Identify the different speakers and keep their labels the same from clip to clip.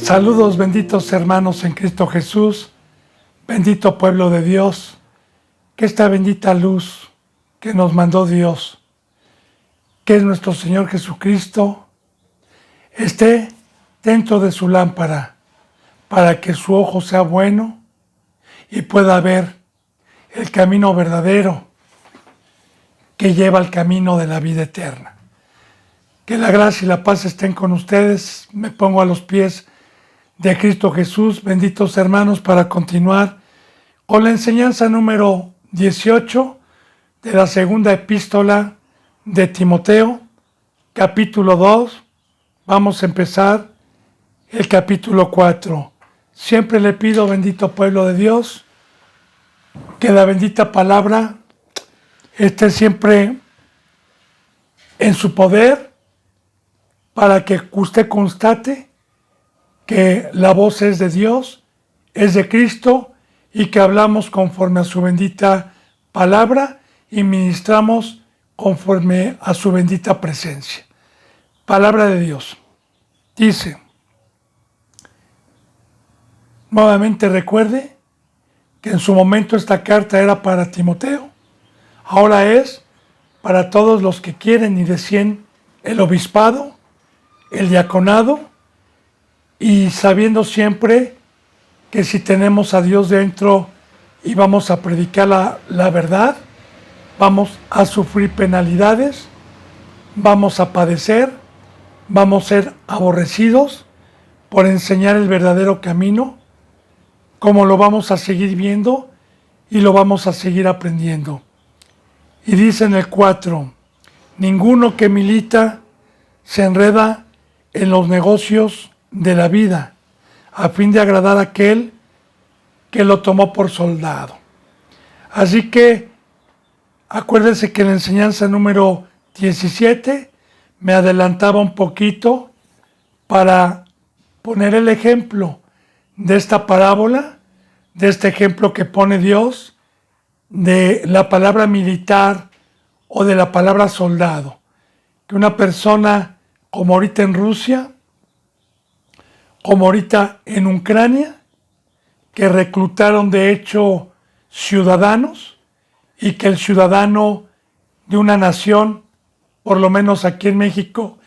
Speaker 1: Saludos, benditos hermanos en Cristo Jesús, bendito pueblo de Dios, que esta bendita luz que nos mandó Dios, que es nuestro Señor Jesucristo, esté dentro de su lámpara, para que su ojo sea bueno y pueda ver el camino verdadero que lleva al camino de la vida eterna. Que la gracia y la paz estén con ustedes. Me pongo a los pies de Cristo Jesús, benditos hermanos, para continuar con la enseñanza número 18 de la segunda epístola de Timoteo, capítulo 2. Vamos a empezar el capítulo 4. Siempre le pido, bendito pueblo de Dios, que la bendita palabra esté siempre en su poder, para que usted constate que la voz es de Dios, es de Cristo, y que hablamos conforme a su bendita palabra y ministramos conforme a su bendita presencia. Palabra de Dios. Dice, nuevamente recuerde que en su momento esta carta era para Timoteo, ahora es para todos los que quieren y desean el obispado, el diaconado, y sabiendo siempre que si tenemos a Dios dentro y vamos a predicar la verdad, vamos a sufrir penalidades, vamos a padecer, vamos a ser aborrecidos por enseñar el verdadero camino, como lo vamos a seguir viendo y lo vamos a seguir aprendiendo. Y dice en el 4, ninguno que milita se enreda en los negocios de la vida, a fin de agradar a aquel que lo tomó por soldado. Así que acuérdense que en la enseñanza número 17 me adelantaba un poquito para poner el ejemplo de esta parábola, de este ejemplo que pone Dios, de la palabra militar o de la palabra soldado. Que una persona como ahorita en Rusia, como ahorita en Ucrania, que reclutaron de hecho ciudadanos, y que el ciudadano de una nación, por lo menos aquí en México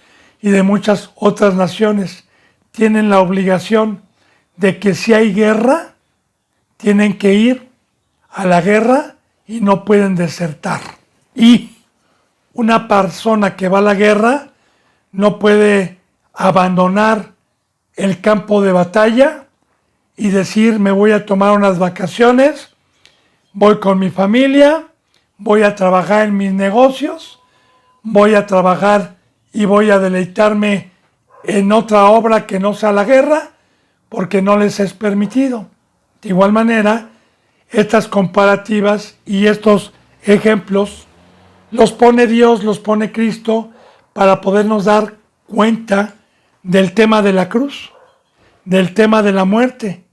Speaker 1: y de muchas otras naciones, tienen la obligación de que si hay guerra, tienen que ir a la guerra y no pueden desertar. Y una persona que va a la guerra no puede abandonar el campo de batalla y decir, me voy a tomar unas vacaciones, voy con mi familia, voy a trabajar en mis negocios, voy a trabajar y voy a deleitarme en otra obra que no sea la guerra, porque no les es permitido. De igual manera, estas comparativas y estos ejemplos los pone Dios, los pone Cristo, para podernos dar cuenta del tema de la cruz, del tema de la muerte,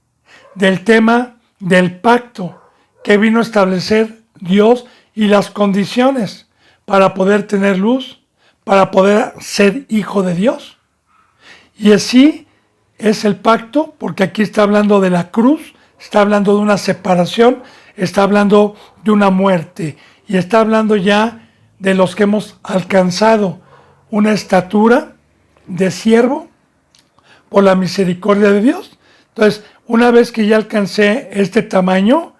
Speaker 1: del tema del pacto que vino a establecer Dios y las condiciones para poder tener luz, para poder ser hijo de Dios. Y así es el pacto, porque aquí está hablando de la cruz, está hablando de una separación, está hablando de una muerte, y está hablando ya de los que hemos alcanzado una estatura de siervo por la misericordia de Dios. Entonces, una vez que ya alcancé este tamaño,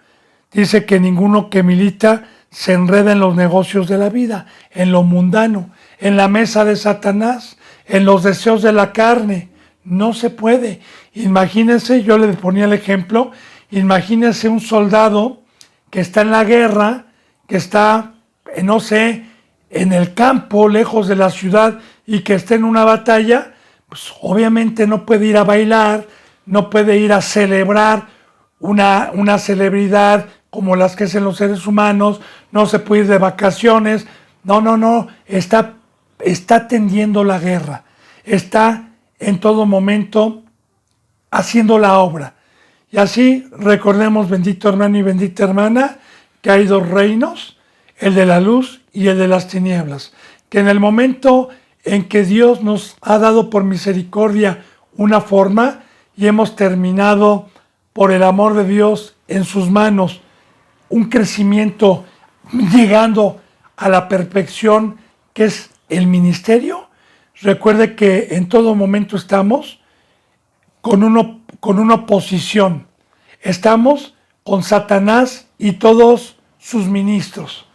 Speaker 1: dice que ninguno que milita se enreda en los negocios de la vida, en lo mundano, en la mesa de Satanás, en los deseos de la carne. No se puede. Imagínense, yo le ponía el ejemplo, imagínense un soldado que está en la guerra, que está, no sé, en el campo, lejos de la ciudad, y que esté en una batalla, pues obviamente no puede ir a bailar, no puede ir a celebrar una celebridad como las que hacen los seres humanos, no se puede ir de vacaciones, no, está atendiendo la guerra, está en todo momento haciendo la obra. Y así recordemos, bendito hermano y bendita hermana, que hay dos reinos, el de la luz y el de las tinieblas, que en el momento en que Dios nos ha dado por misericordia una forma, y hemos terminado por el amor de Dios en sus manos un crecimiento llegando a la perfección que es el ministerio. Recuerde que en todo momento estamos con una oposición. Estamos con Satanás y todos sus ministros.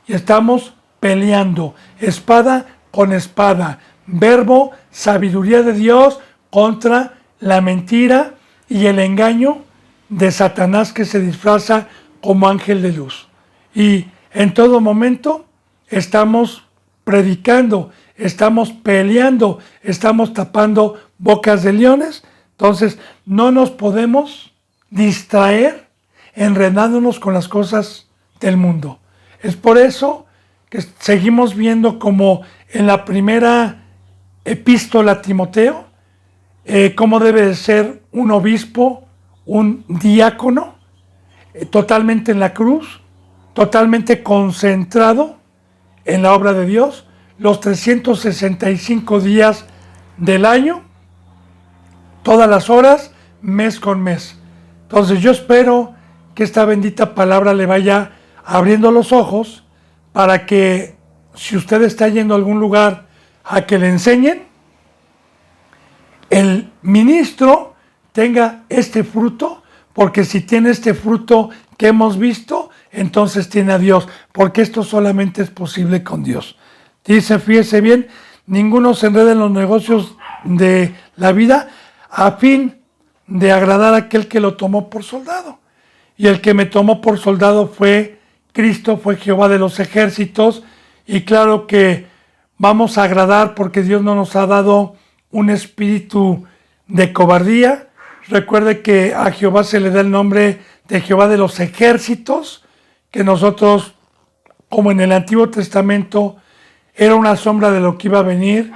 Speaker 1: Y estamos peleando espada con espada. Verbo, sabiduría de Dios contra la mentira y el engaño de Satanás que se disfraza como ángel de luz. Y en todo momento estamos predicando, estamos peleando, estamos tapando bocas de leones. Entonces no nos podemos distraer enredándonos con las cosas del mundo. Es por eso que seguimos viendo como en la primera epístola a Timoteo, cómo debe de ser un obispo, un diácono, totalmente en la cruz, totalmente concentrado en la obra de Dios, los 365 días del año, todas las horas, mes con mes. Entonces yo espero que esta bendita palabra le vaya abriendo los ojos para que si usted está yendo a algún lugar a que le enseñen, el ministro tenga este fruto, porque si tiene este fruto que hemos visto, entonces tiene a Dios, porque esto solamente es posible con Dios. Dice, fíjese bien, ninguno se enreda en los negocios de la vida a fin de agradar a aquel que lo tomó por soldado. Y el que me tomó por soldado fue Cristo, fue Jehová de los ejércitos. Y claro que vamos a agradar porque Dios no nos ha dado un espíritu de cobardía. Recuerde que a Jehová se le da el nombre de Jehová de los ejércitos, que nosotros, como en el Antiguo Testamento, era una sombra de lo que iba a venir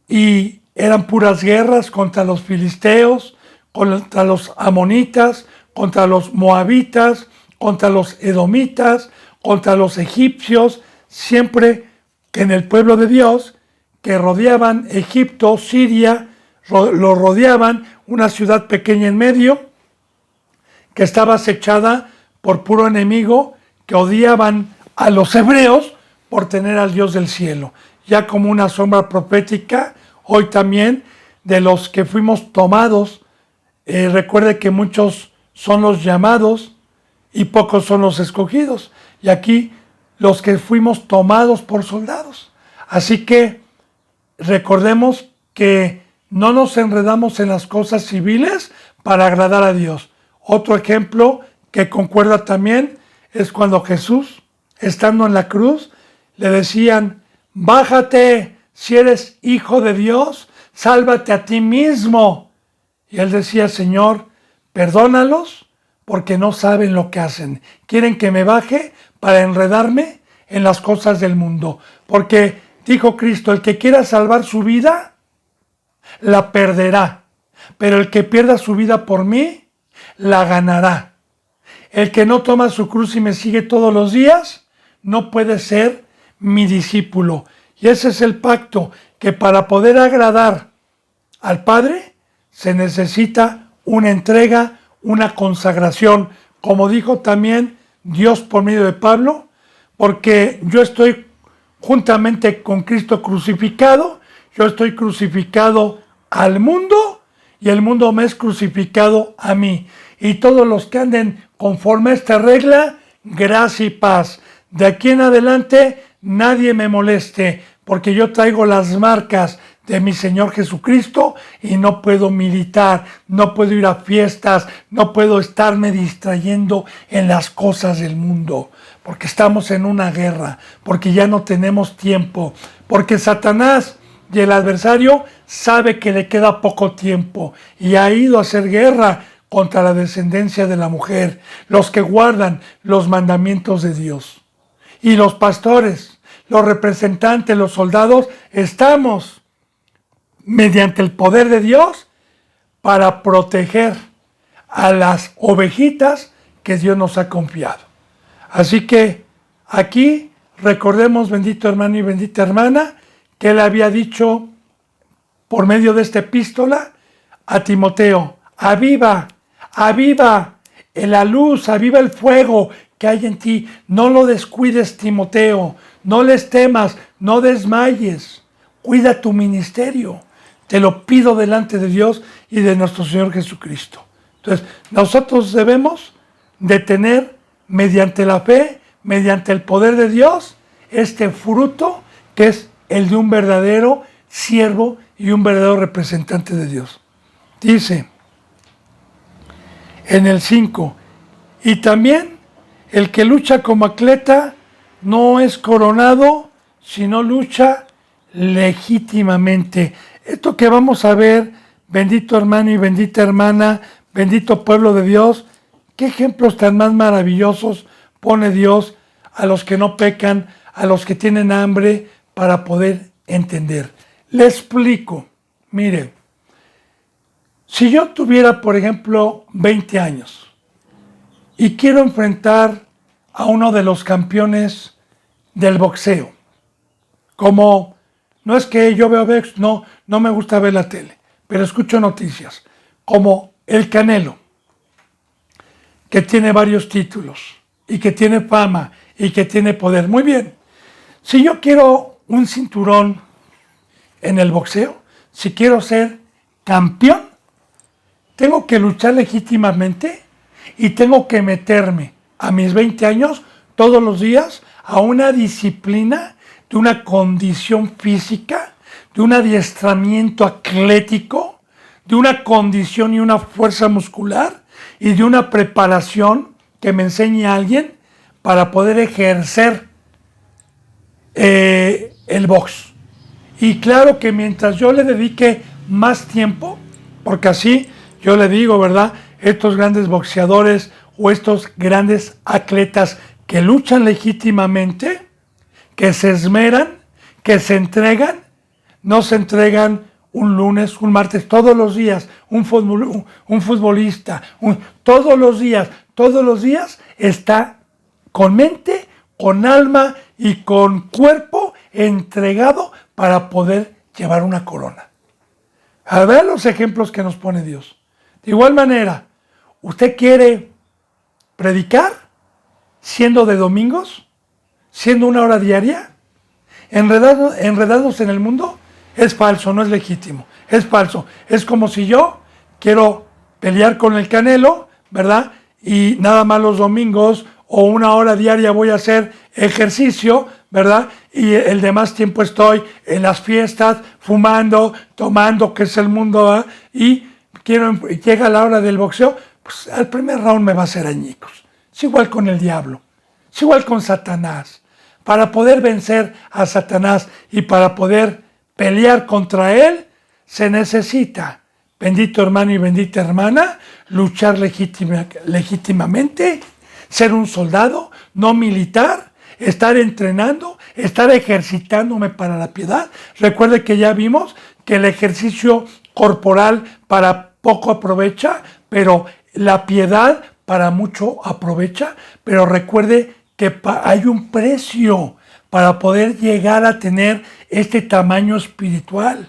Speaker 1: y eran puras guerras contra los filisteos, contra los amonitas, contra los moabitas, contra los edomitas, contra los egipcios, siempre que en el pueblo de Dios, que rodeaban Egipto, Siria, lo rodeaban, una ciudad pequeña en medio, que estaba acechada por puro enemigo, que odiaban a los hebreos por tener al Dios del cielo. Ya como una sombra profética, hoy también, de los que fuimos tomados. Recuerde que muchos son los llamados y pocos son los escogidos. Y aquí los que fuimos tomados por soldados. Así que recordemos que no nos enredamos en las cosas civiles para agradar a Dios. Otro ejemplo que concuerda también es cuando Jesús, estando en la cruz, le decían, bájate si eres hijo de Dios, sálvate a ti mismo. Y él decía, Señor, perdónalos porque no saben lo que hacen. Quieren que me baje para enredarme en las cosas del mundo. Porque dijo Cristo, el que quiera salvar su vida, la perderá. Pero el que pierda su vida por mí, la ganará. El que no toma su cruz y me sigue todos los días, no puede ser mi discípulo. Y ese es el pacto, que para poder agradar al Padre se necesita una entrega, una consagración, como dijo también Dios por medio de Pablo, porque yo estoy juntamente con Cristo crucificado, yo estoy crucificado al mundo y el mundo me es crucificado a mí. Y todos los que anden conforme a esta regla, gracia y paz. De aquí en adelante nadie me moleste, porque yo traigo las marcas de mi Señor Jesucristo y no puedo militar, no puedo ir a fiestas, no puedo estarme distrayendo en las cosas del mundo, porque estamos en una guerra, porque ya no tenemos tiempo, porque Satanás y el adversario sabe que le queda poco tiempo y ha ido a hacer guerra contra la descendencia de la mujer, los que guardan los mandamientos de Dios. Y los pastores, los representantes, los soldados, estamos mediante el poder de Dios para proteger a las ovejitas que Dios nos ha confiado. Así que aquí recordemos, bendito hermano y bendita hermana, que él había dicho por medio de esta epístola a Timoteo, Aviva, aviva la luz, aviva el fuego que hay en ti. No lo descuides, Timoteo. No les temas, no desmayes. Cuida tu ministerio. Te lo pido delante de Dios y de nuestro Señor Jesucristo. Entonces, nosotros debemos de tener, mediante la fe, mediante el poder de Dios, este fruto que es el de un verdadero siervo y un verdadero representante de Dios. Dice en el 5, y también el que lucha como atleta no es coronado, sino lucha legítimamente. Esto que vamos a ver, bendito hermano y bendita hermana, bendito pueblo de Dios, qué ejemplos tan más maravillosos pone Dios a los que no pecan, a los que tienen hambre, para poder entender. Le explico, mire, si yo tuviera, por ejemplo, 20 años y quiero enfrentar a uno de los campeones del boxeo, como no es que yo veo box, no me gusta ver la tele, pero escucho noticias, como el Canelo, que tiene varios títulos y que tiene fama y que tiene poder. Muy bien, si yo quiero un cinturón en el boxeo, si quiero ser campeón, tengo que luchar legítimamente y tengo que meterme a mis 20 años todos los días a una disciplina de una condición física, de un adiestramiento atlético, de una condición y una fuerza muscular y de una preparación que me enseñe a alguien para poder ejercer el box. Y claro que mientras yo le dedique más tiempo, porque así yo le digo, ¿verdad? Estos grandes boxeadores o estos grandes atletas que luchan legítimamente, que se esmeran, que se entregan, no se entregan un lunes, un martes, todos los días, un futbolista, todos los días está con mente, con alma y con cuerpo entregado para poder llevar una corona. A ver los ejemplos que nos pone Dios. De igual manera, ¿usted quiere predicar siendo de domingos? ¿Siendo una hora diaria? ¿Enredados en el mundo? Es falso, no es legítimo. Es falso. Es como si yo quiero pelear con el Canelo, ¿verdad? Y nada más los domingos o una hora diaria voy a hacer ejercicio, ¿verdad? Y el demás tiempo estoy en las fiestas, fumando, tomando, que es el mundo, ¿verdad? Y llega la hora del boxeo, pues al primer round me va a hacer añicos. Es igual con el diablo, es igual con Satanás. Para poder vencer a Satanás y para poder pelear contra él, se necesita, bendito hermano y bendita hermana, luchar legítimamente, ser un soldado, no militar, estar entrenando, estar ejercitándome para la piedad. Recuerde que ya vimos que el ejercicio corporal para poco aprovecha, pero la piedad para mucho aprovecha. Pero recuerde que hay un precio para poder llegar a tener este tamaño espiritual.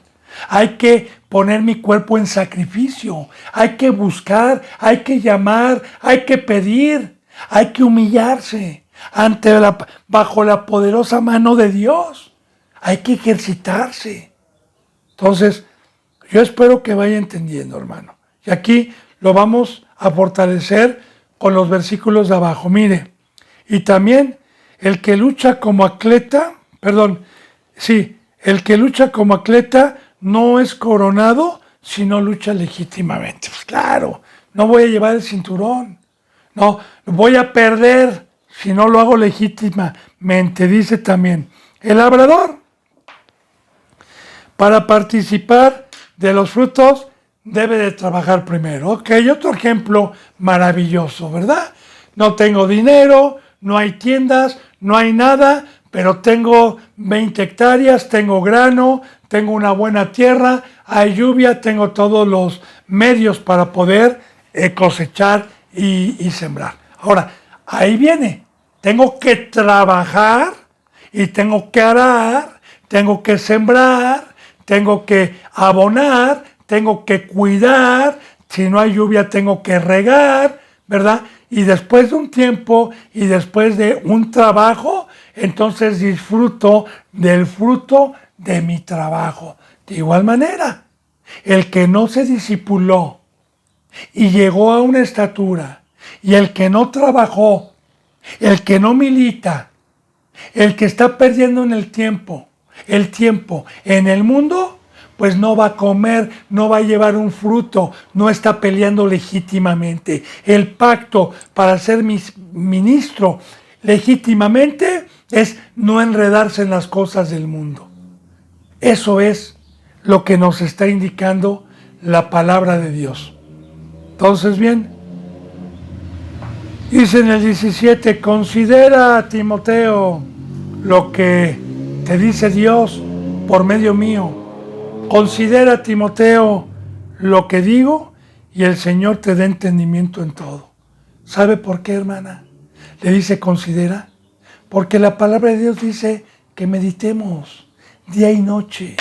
Speaker 1: Hay que poner mi cuerpo en sacrificio, hay que buscar, hay que llamar, hay que pedir, hay que humillarse bajo la poderosa mano de Dios. Hay que ejercitarse. Entonces, yo espero que vaya entendiendo, hermano. Y aquí lo vamos a fortalecer con los versículos de abajo. Mire, y también el que lucha como atleta, el que lucha como atleta no es coronado si no lucha legítimamente. Pues claro, no voy a llevar el cinturón. No, voy a perder si no lo hago legítimamente. Dice también, el labrador, para participar de los frutos, debe de trabajar primero. Ok, otro ejemplo maravilloso, ¿verdad? No tengo dinero, no hay tiendas, no hay nada, pero tengo 20 hectáreas, tengo grano, tengo una buena tierra, hay lluvia, tengo todos los medios para poder cosechar y sembrar. Ahora, ahí viene, tengo que trabajar y tengo que arar, tengo que sembrar, tengo que abonar, tengo que cuidar, si no hay lluvia tengo que regar, ¿verdad? Y después de un tiempo y después de un trabajo, entonces disfruto del fruto de mi trabajo. De igual manera, el que no se discipuló y llegó a una estatura, y el que no trabajó, el que no milita, el que está perdiendo en el tiempo en el mundo, pues no va a comer, no va a llevar un fruto, no está peleando legítimamente. El pacto para ser ministro legítimamente es no enredarse en las cosas del mundo. Eso es lo que nos está indicando la palabra de Dios. Entonces, bien, dice en el 17, considera, Timoteo, lo que te dice Dios por medio mío. Considera, Timoteo, lo que digo y el Señor te dé entendimiento en todo. ¿Sabe por qué, hermana? Le dice considera. Porque la palabra de Dios dice que meditemos día y noche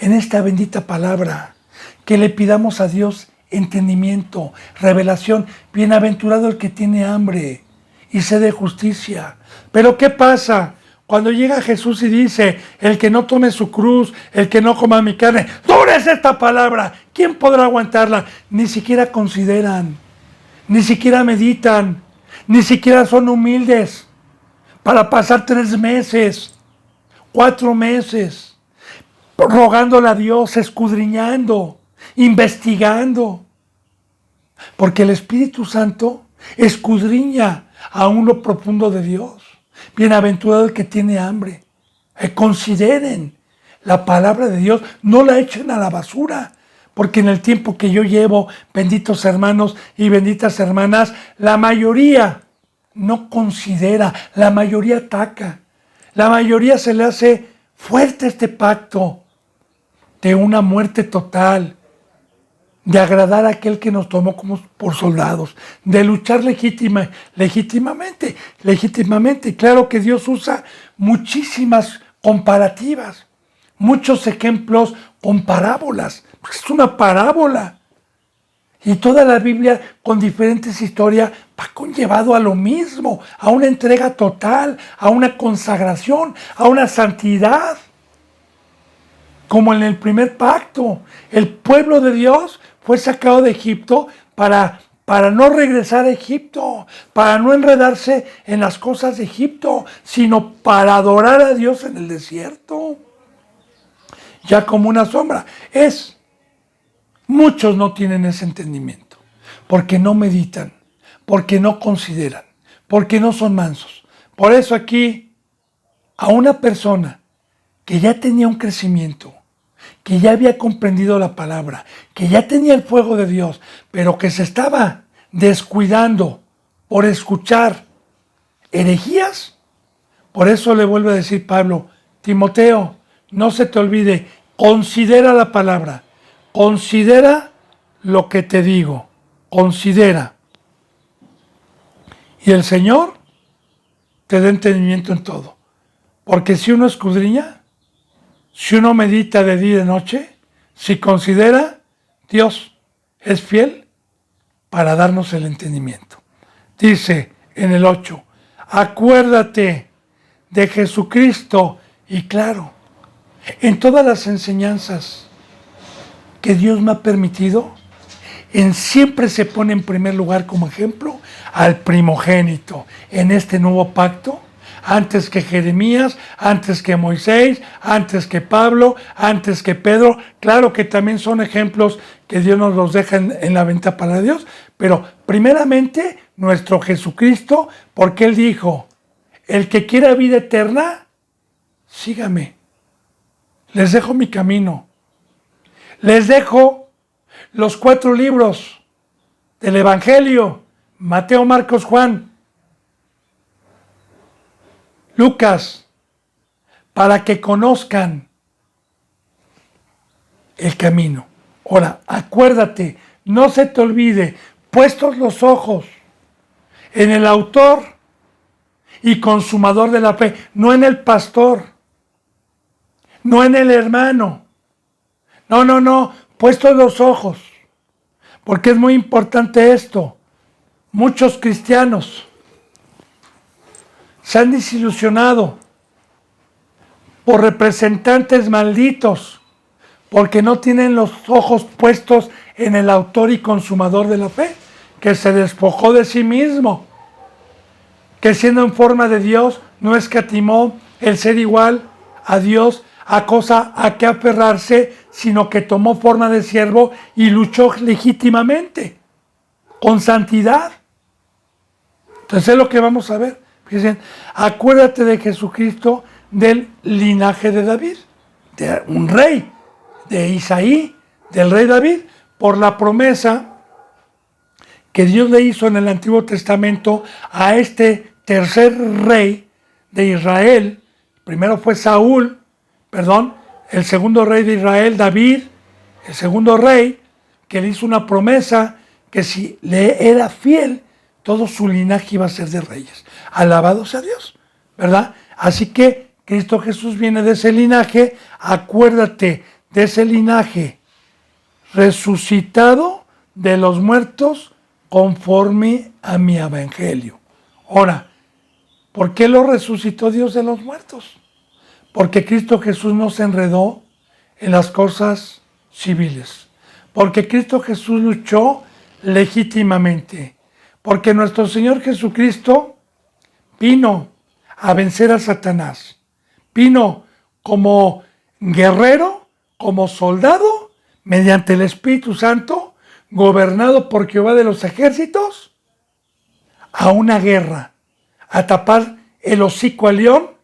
Speaker 1: en esta bendita palabra, que le pidamos a Dios entendimiento, revelación. Bienaventurado el que tiene hambre y sed de justicia. Pero ¿qué pasa cuando llega Jesús y dice, el que no tome su cruz, el que no coma mi carne? ¡Dura es esta palabra! ¿Quién podrá aguantarla? Ni siquiera consideran, ni siquiera meditan, ni siquiera son humildes para pasar 3 meses, 4 meses, rogándole a Dios, escudriñando, investigando. Porque el Espíritu Santo escudriña aún lo profundo de Dios. Bienaventurado el que tiene hambre. Consideren la palabra de Dios, no la echen a la basura. Porque en el tiempo que yo llevo, benditos hermanos y benditas hermanas, la mayoría no considera, la mayoría ataca. La mayoría se le hace fuerte este pacto de una muerte total, de agradar a aquel que nos tomó como por soldados, de luchar legítimamente. Claro que Dios usa muchísimas comparativas, muchos ejemplos con parábolas. Es una parábola. Y toda la Biblia con diferentes historias va conllevado a lo mismo, a una entrega total, a una consagración, a una santidad. Como en el primer pacto, el pueblo de Dios fue sacado de Egipto para no regresar a Egipto, para no enredarse en las cosas de Egipto, sino para adorar a Dios en el desierto. Ya como una sombra. Muchos no tienen ese entendimiento, porque no meditan, porque no consideran, porque no son mansos. Por eso aquí, a una persona que ya tenía un crecimiento, que ya había comprendido la palabra, que ya tenía el fuego de Dios, pero que se estaba descuidando por escuchar herejías, por eso le vuelve a decir Pablo, Timoteo, no se te olvide, considera la palabra, considera lo que te digo, considera. Y el Señor te da entendimiento en todo. Porque si uno escudriña, si uno medita de día y de noche, si considera, Dios es fiel para darnos el entendimiento. Dice en el 8, acuérdate de Jesucristo. Y claro, en todas las enseñanzas que Dios me ha permitido, siempre se pone en primer lugar como ejemplo al primogénito en este nuevo pacto, antes que Jeremías, antes que Moisés, antes que Pablo, antes que Pedro. Claro que también son ejemplos que Dios nos los deja en la venta para Dios, pero primeramente nuestro Jesucristo, porque Él dijo, el que quiera vida eterna, sígame. Les dejo mi camino. Les dejo los 4 libros del Evangelio, Mateo, Marcos, Juan, Lucas, para que conozcan el camino. Ahora, acuérdate, no se te olvide, puestos los ojos en el autor y consumador de la fe, no en el pastor, no en el hermano. No, puestos los ojos. Porque es muy importante esto. Muchos cristianos se han desilusionado por representantes malditos, porque no tienen los ojos puestos en el autor y consumador de la fe, que se despojó de sí mismo, que siendo en forma de Dios no escatimó el ser igual a Dios a cosa a que aferrarse, sino que tomó forma de siervo y luchó legítimamente, con santidad. Entonces es lo que vamos a ver. Fíjense, acuérdate de Jesucristo, del linaje de David, de un rey, de Isaí, del rey David, por la promesa que Dios le hizo en el Antiguo Testamento a este tercer rey de Israel. Primero fue el segundo rey de Israel, David, el segundo rey, que le hizo una promesa que si le era fiel, todo su linaje iba a ser de reyes. Alabado sea Dios, ¿verdad? Así que Cristo Jesús viene de ese linaje. Acuérdate de ese linaje resucitado de los muertos conforme a mi evangelio. Ahora, ¿por qué lo resucitó Dios de los muertos? Porque Cristo Jesús no se enredó en las cosas civiles. Porque Cristo Jesús luchó legítimamente. Porque nuestro Señor Jesucristo vino a vencer a Satanás. Vino como guerrero, como soldado, mediante el Espíritu Santo, gobernado por Jehová de los ejércitos, a una guerra, a tapar el hocico al león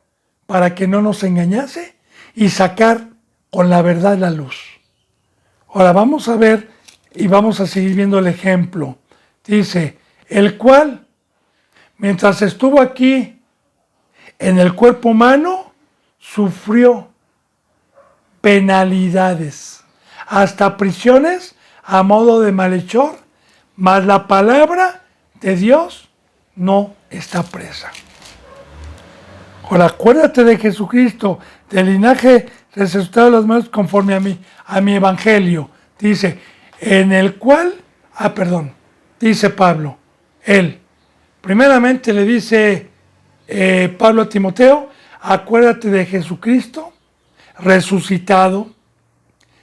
Speaker 1: para que no nos engañase y sacar con la verdad la luz. Ahora vamos a ver y vamos a seguir viendo el ejemplo. Dice, el cual, mientras estuvo aquí en el cuerpo humano, sufrió penalidades, hasta prisiones a modo de malhechor, mas la palabra de Dios no está presa. Ahora acuérdate de Jesucristo, del linaje resucitado de los muertos conforme a mi evangelio. Dice, en el cual, dice Pablo, él, primeramente le dice Pablo a Timoteo, acuérdate de Jesucristo resucitado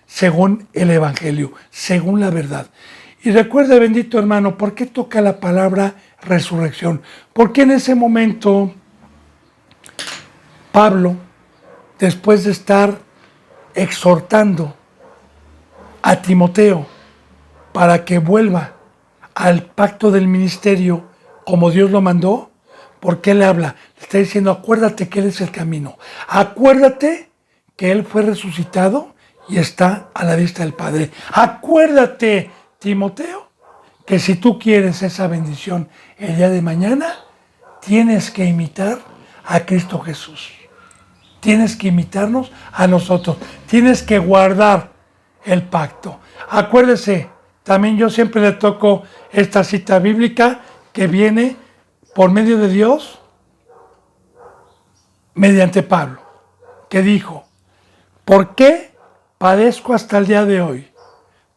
Speaker 1: según el evangelio, según la verdad. Y recuerda, bendito hermano, ¿por qué toca la palabra resurrección? Porque en ese momento Pablo, después de estar exhortando a Timoteo para que vuelva al pacto del ministerio como Dios lo mandó, ¿por qué le habla? Le está diciendo, acuérdate que Él es el camino. Acuérdate que Él fue resucitado y está a la vista del Padre. Acuérdate, Timoteo, que si tú quieres esa bendición el día de mañana, tienes que imitar a Cristo Jesús. Tienes que imitarnos a nosotros. Tienes que guardar el pacto. Acuérdese, también yo siempre le toco esta cita bíblica que viene por medio de Dios, mediante Pablo, que dijo, ¿por qué padezco hasta el día de hoy?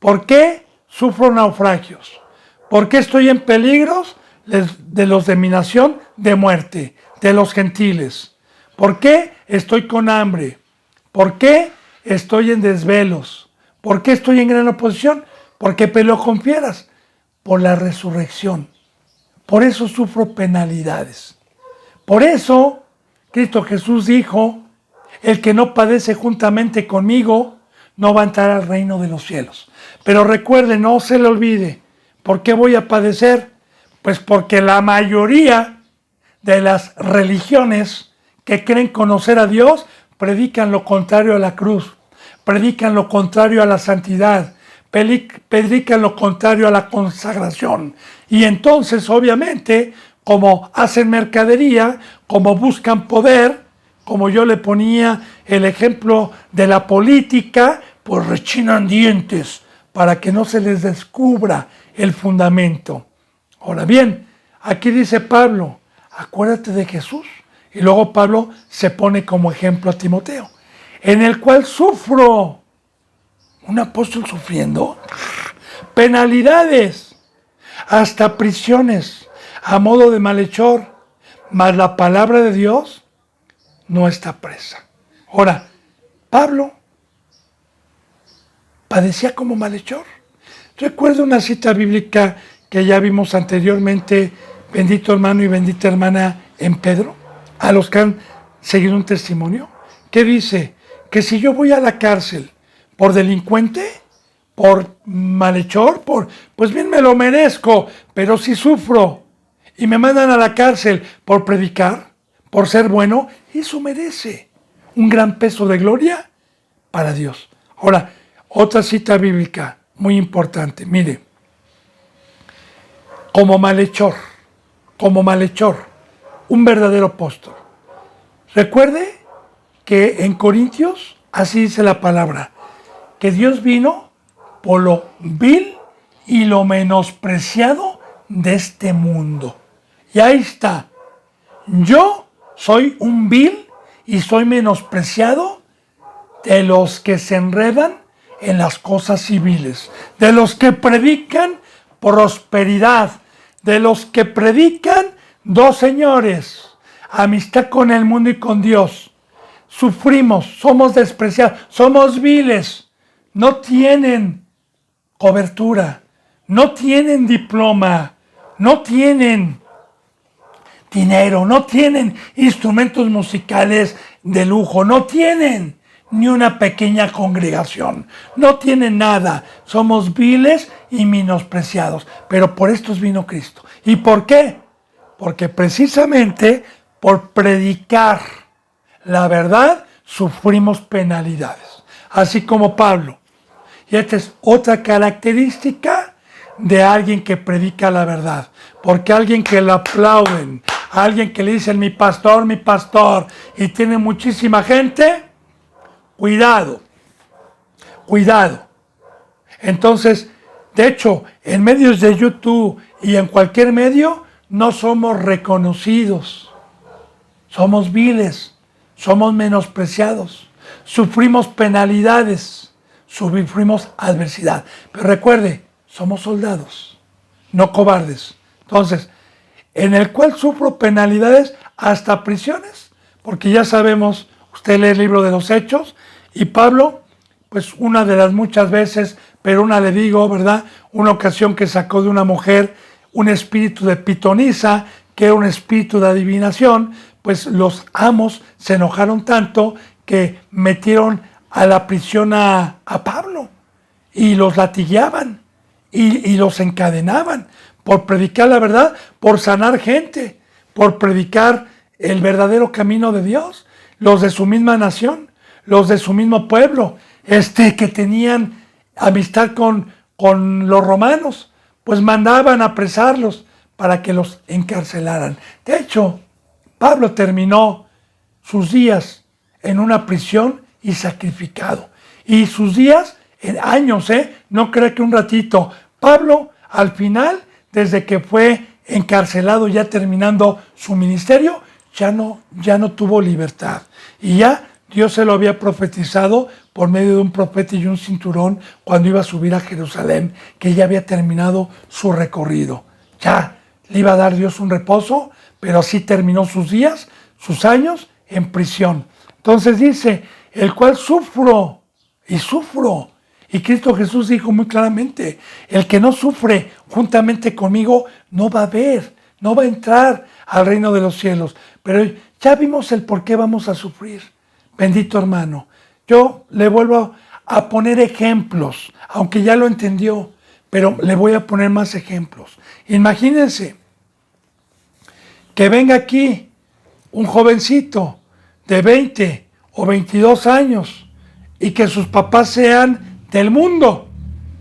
Speaker 1: ¿Por qué sufro naufragios? ¿Por qué estoy en peligros de los de mi nación de muerte, de los gentiles? ¿Por qué estoy con hambre? ¿Por qué estoy en desvelos? ¿Por qué estoy en gran oposición? ¿Por qué peleo con fieras? Por la resurrección. Por eso sufro penalidades. Por eso Cristo Jesús dijo, el que no padece juntamente conmigo no va a entrar al reino de los cielos. Pero recuerde, no se le olvide, ¿por qué voy a padecer? Pues porque la mayoría de las religiones que creen conocer a Dios predican lo contrario a la cruz, predican lo contrario a la santidad, predican lo contrario a la consagración. Y entonces, obviamente, como hacen mercadería, como buscan poder, como yo le ponía el ejemplo de la política, pues rechinan dientes para que no se les descubra el fundamento. Ahora bien, aquí dice Pablo, acuérdate de Jesús. Y luego Pablo se pone como ejemplo a Timoteo, en el cual sufro. Un apóstol sufriendo, penalidades, hasta prisiones, a modo de malhechor, mas la palabra de Dios no está presa. Ahora, Pablo padecía como malhechor. Recuerdo una cita bíblica que ya vimos anteriormente, bendito hermano y bendita hermana, en Pedro, a los que han seguido un testimonio, que dice que si yo voy a la cárcel por delincuente, por malhechor, pues bien me lo merezco, pero si sufro y me mandan a la cárcel por predicar, por ser bueno, eso merece un gran peso de gloria para Dios. Ahora, otra cita bíblica muy importante, mire, como malhechor, un verdadero apóstol. Recuerde que en Corintios, así dice la palabra, que Dios vino por lo vil y lo menospreciado de este mundo. Y ahí está. Yo soy un vil y soy menospreciado de los que se enredan en las cosas civiles, de los que predican prosperidad, de los que predican dos señores, amistad con el mundo y con Dios. Sufrimos, somos despreciados, somos viles, no tienen cobertura, no tienen diploma, no tienen dinero, no tienen instrumentos musicales de lujo, no tienen ni una pequeña congregación, no tienen nada, somos viles y menospreciados, pero por estos vino Cristo. ¿Y por qué? Porque precisamente por predicar la verdad sufrimos penalidades, así como Pablo. Y esta es otra característica de alguien que predica la verdad, porque alguien que le aplauden, alguien que le dicen mi pastor, y tiene muchísima gente, cuidado. Entonces, de hecho, en medios de YouTube y en cualquier medio, no somos reconocidos, somos viles, somos menospreciados, sufrimos penalidades, sufrimos adversidad. Pero recuerde, somos soldados, no cobardes. Entonces, en el cual sufro penalidades hasta prisiones, porque ya sabemos, usted lee el libro de los Hechos, y Pablo, pues una de las muchas veces, pero una le digo, ¿verdad? Una ocasión que sacó de una mujer un espíritu de pitonisa, que era un espíritu de adivinación, pues los amos se enojaron tanto que metieron a la prisión a Pablo y los latigueaban y los encadenaban por predicar la verdad, por sanar gente, por predicar el verdadero camino de Dios, los de su misma nación, los de su mismo pueblo, que tenían amistad con los romanos, pues mandaban a apresarlos para que los encarcelaran. De hecho, Pablo terminó sus días en una prisión y sacrificado. Y sus días en años, no creo que un ratito. Pablo, al final, desde que fue encarcelado, ya terminando su ministerio, ya no tuvo libertad. Y ya Dios se lo había profetizado por medio de un profeta y un cinturón cuando iba a subir a Jerusalén, que ya había terminado su recorrido. Ya le iba a dar Dios un reposo, pero así terminó sus días, sus años en prisión. Entonces dice, el cual sufro. Y Cristo Jesús dijo muy claramente, el que no sufre juntamente conmigo no va a entrar al reino de los cielos. Pero ya vimos el por qué vamos a sufrir. Bendito hermano. Yo le vuelvo a poner ejemplos, aunque ya lo entendió, pero le voy a poner más ejemplos. Imagínense que venga aquí un jovencito de 20 o 22 años y que sus papás sean del mundo,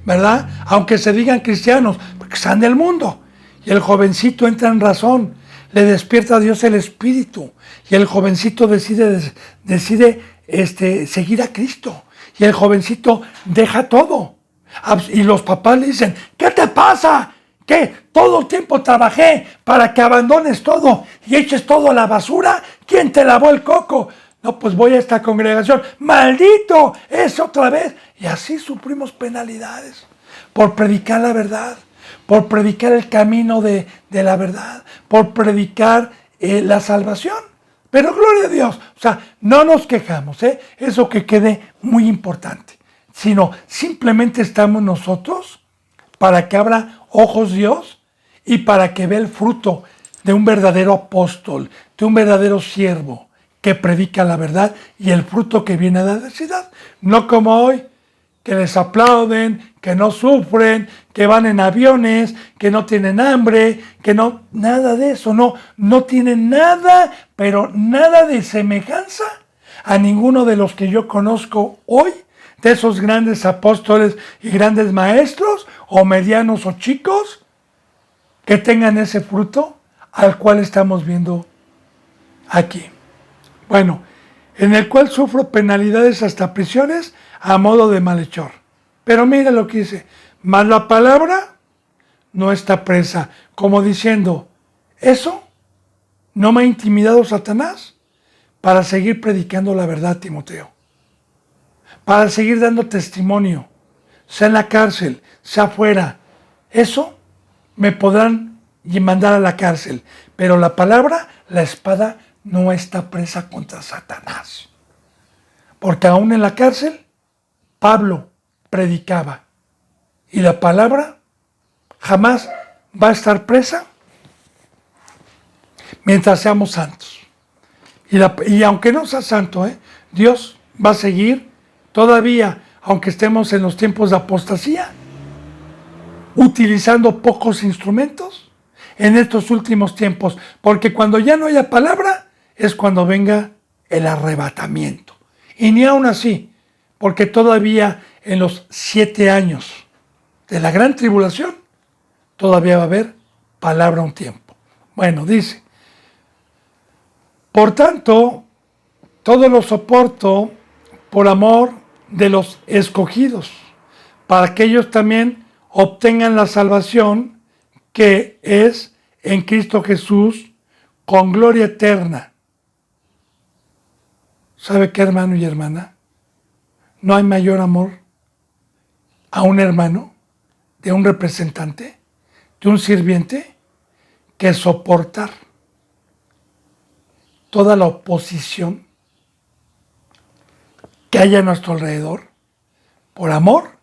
Speaker 1: ¿verdad? Aunque se digan cristianos, porque sean del mundo. Y el jovencito entra en razón, le despierta a Dios el espíritu y el jovencito decide seguir a Cristo. Y el jovencito deja todo. Y los papás le dicen, ¿qué te pasa? ¿Qué? Todo el tiempo trabajé para que abandones todo y eches todo a la basura. ¿Quién te lavó el coco? No, pues voy a esta congregación. ¡Maldito! ¡Es otra vez! Y así sufrimos penalidades. por predicar la verdad, por predicar el camino de la verdad, por predicar la salvación. Pero gloria a Dios, o sea, no nos quejamos, eso que quede muy importante, sino simplemente estamos nosotros para que abra ojos Dios y para que vea el fruto de un verdadero apóstol, de un verdadero siervo que predica la verdad y el fruto que viene de la adversidad. No como hoy, que les aplauden, que no sufren, que van en aviones, que no tienen hambre, que no, nada de eso, no tienen nada, pero nada de semejanza a ninguno de los que yo conozco hoy, de esos grandes apóstoles y grandes maestros, o medianos o chicos, que tengan ese fruto al cual estamos viendo aquí. Bueno, en el cual sufro penalidades hasta prisiones a modo de malhechor. Pero mira lo que dice, mas la palabra no está presa, como diciendo, eso no me ha intimidado Satanás para seguir predicando la verdad, Timoteo, para seguir dando testimonio, sea en la cárcel, sea afuera. Eso me podrán mandar a la cárcel, pero la palabra, la espada, no está presa contra Satanás. Porque aún en la cárcel, Pablo predicaba. Y la palabra jamás va a estar presa mientras seamos santos. Y aunque no sea santo, Dios va a seguir todavía, aunque estemos en los tiempos de apostasía, utilizando pocos instrumentos en estos últimos tiempos. Porque cuando ya no haya palabra, es cuando venga el arrebatamiento. Y ni aún así, porque todavía en los 7 años de la gran tribulación, todavía va a haber palabra un tiempo. Bueno, dice, por tanto, todo lo soporto por amor de los escogidos, para que ellos también obtengan la salvación que es en Cristo Jesús con gloria eterna. ¿Sabe qué, hermano y hermana? No hay mayor amor a un hermano, de un representante, de un sirviente, que soportar toda la oposición que haya a nuestro alrededor, por amor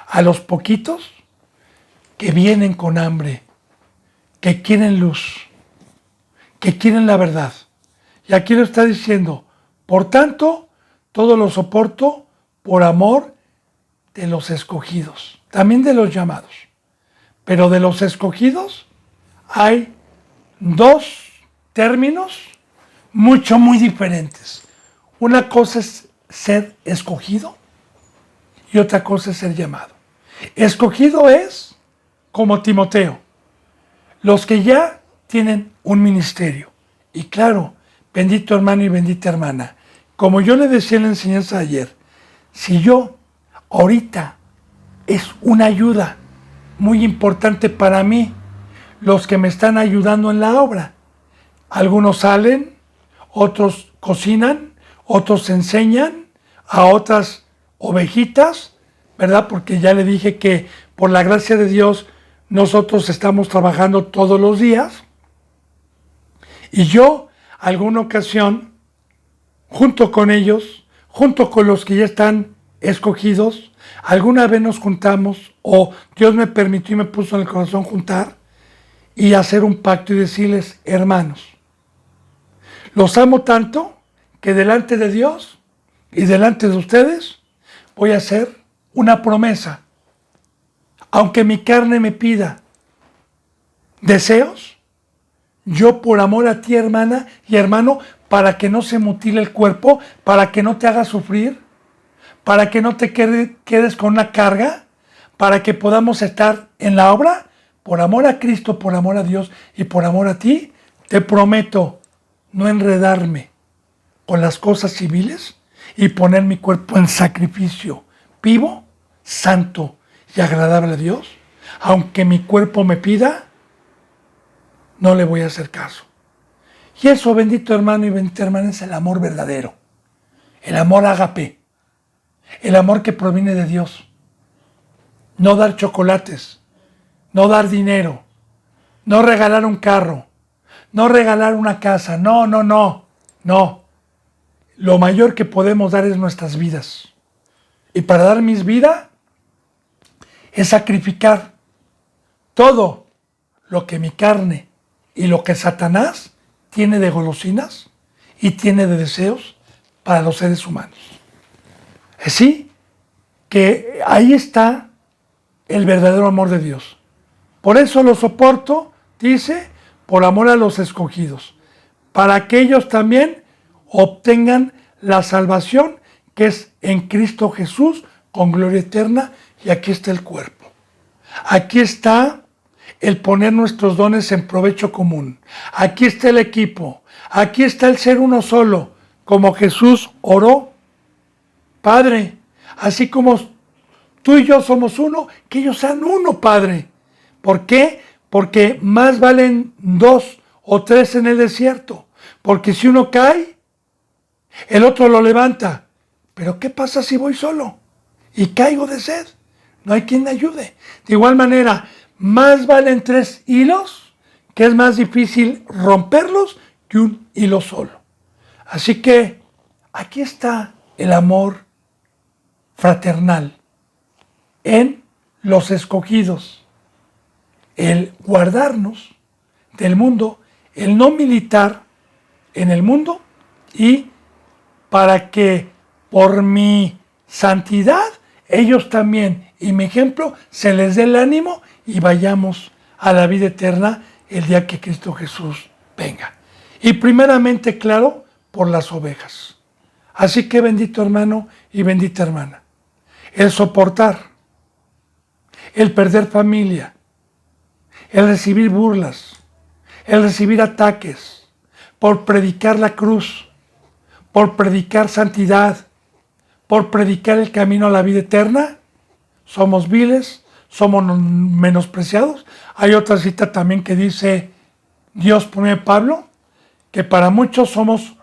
Speaker 1: a los poquitos que vienen con hambre, que quieren luz, que quieren la verdad. Y aquí lo está diciendo, por tanto, todo lo soporto por amor de los escogidos, también de los llamados. Pero de los escogidos hay dos términos muy diferentes. Una cosa es ser escogido y otra cosa es ser llamado. Escogido es como Timoteo, los que ya tienen un ministerio. Y claro, bendito hermano y bendita hermana, como yo le decía en la enseñanza de ayer, si yo ahorita es una ayuda muy importante para mí, los que me están ayudando en la obra. Algunos salen, otros cocinan, otros enseñan a otras ovejitas, ¿verdad? Porque ya le dije que por la gracia de Dios nosotros estamos trabajando todos los días. Y yo, alguna ocasión, junto con ellos, junto con los que ya están escogidos, alguna vez nos juntamos, o Dios me permitió y me puso en el corazón juntar y hacer un pacto y decirles, hermanos, los amo tanto que delante de Dios y delante de ustedes voy a hacer una promesa. Aunque mi carne me pida deseos, yo por amor a ti, hermana y hermano, para que no se mutile el cuerpo, para que no te haga sufrir, para que no te quedes con una carga, para que podamos estar en la obra, por amor a Cristo, por amor a Dios y por amor a ti, te prometo no enredarme con las cosas civiles y poner mi cuerpo en sacrificio vivo, santo y agradable a Dios. Aunque mi cuerpo me pida, no le voy a hacer caso. Y eso, bendito hermano y bendita hermana, es el amor verdadero, el amor ágape, el amor que proviene de Dios. no dar chocolates, no dar dinero, no regalar un carro, no regalar una casa. No, no, no, no. Lo mayor que podemos dar es nuestras vidas. Y para dar mis vidas es sacrificar todo lo que mi carne y lo que Satanás tiene de golosinas y tiene de deseos para los seres humanos. Así que ahí está el verdadero amor de Dios. Por eso lo soporto, dice, por amor a los escogidos, para que ellos también obtengan la salvación que es en Cristo Jesús con gloria eterna. Y aquí está el cuerpo. Aquí está el poner nuestros dones en provecho común. Aquí está el equipo. Aquí está el ser uno solo, como Jesús oró. Padre, así como tú y yo somos uno, que ellos sean uno, Padre. ¿Por qué? Porque más valen 2 o 3 en el desierto. Porque si uno cae, el otro lo levanta. Pero ¿qué pasa si voy solo y caigo de sed? No hay quien me ayude. De igual manera, más valen 3 hilos, que es más difícil romperlos que un hilo solo. Así que aquí está el amor fraternal en los escogidos, el guardarnos del mundo, el no militar en el mundo, y para que por mi santidad ellos también y mi ejemplo se les dé el ánimo y vayamos a la vida eterna el día que Cristo Jesús venga. Y primeramente, claro, por las ovejas. Así que bendito hermano y bendita hermana, el soportar, el perder familia, el recibir burlas, el recibir ataques, por predicar la cruz, por predicar santidad, por predicar el camino a la vida eterna, somos viles, somos menospreciados. Hay otra cita también que dice Dios por medio de Pablo, que para muchos somos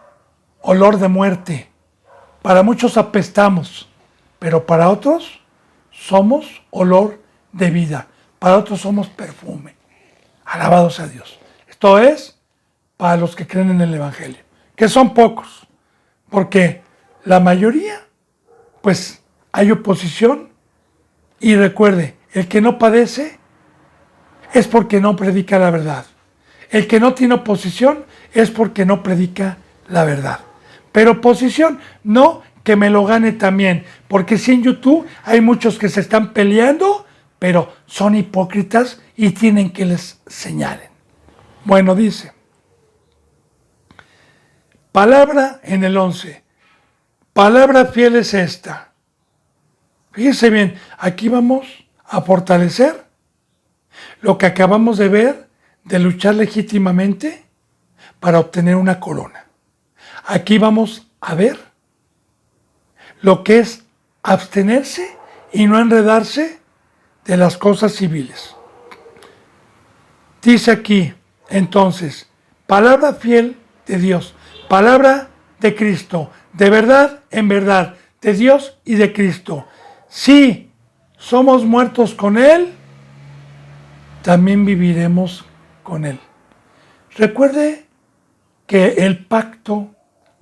Speaker 1: olor de muerte, para muchos apestamos, pero para otros somos olor de vida, para otros somos perfume. Alabado sea Dios. Esto es para los que creen en el Evangelio, que son pocos, porque la mayoría, pues hay oposición. Y recuerde, el que no padece es porque no predica la verdad. El que no tiene oposición es porque no predica la verdad. Pero oposición, no que me lo gane también, porque si en YouTube hay muchos que se están peleando, pero son hipócritas y tienen que les señalen. Bueno, dice, palabra en el 11, palabra fiel es esta. Fíjense bien, aquí vamos a fortalecer lo que acabamos de ver de luchar legítimamente para obtener una corona. Aquí vamos a ver lo que es abstenerse y no enredarse de las cosas civiles. Dice aquí, entonces, palabra fiel de Dios, palabra de Cristo, de verdad en verdad, de Dios y de Cristo. Si somos muertos con Él, también viviremos con Él. Recuerde que el pacto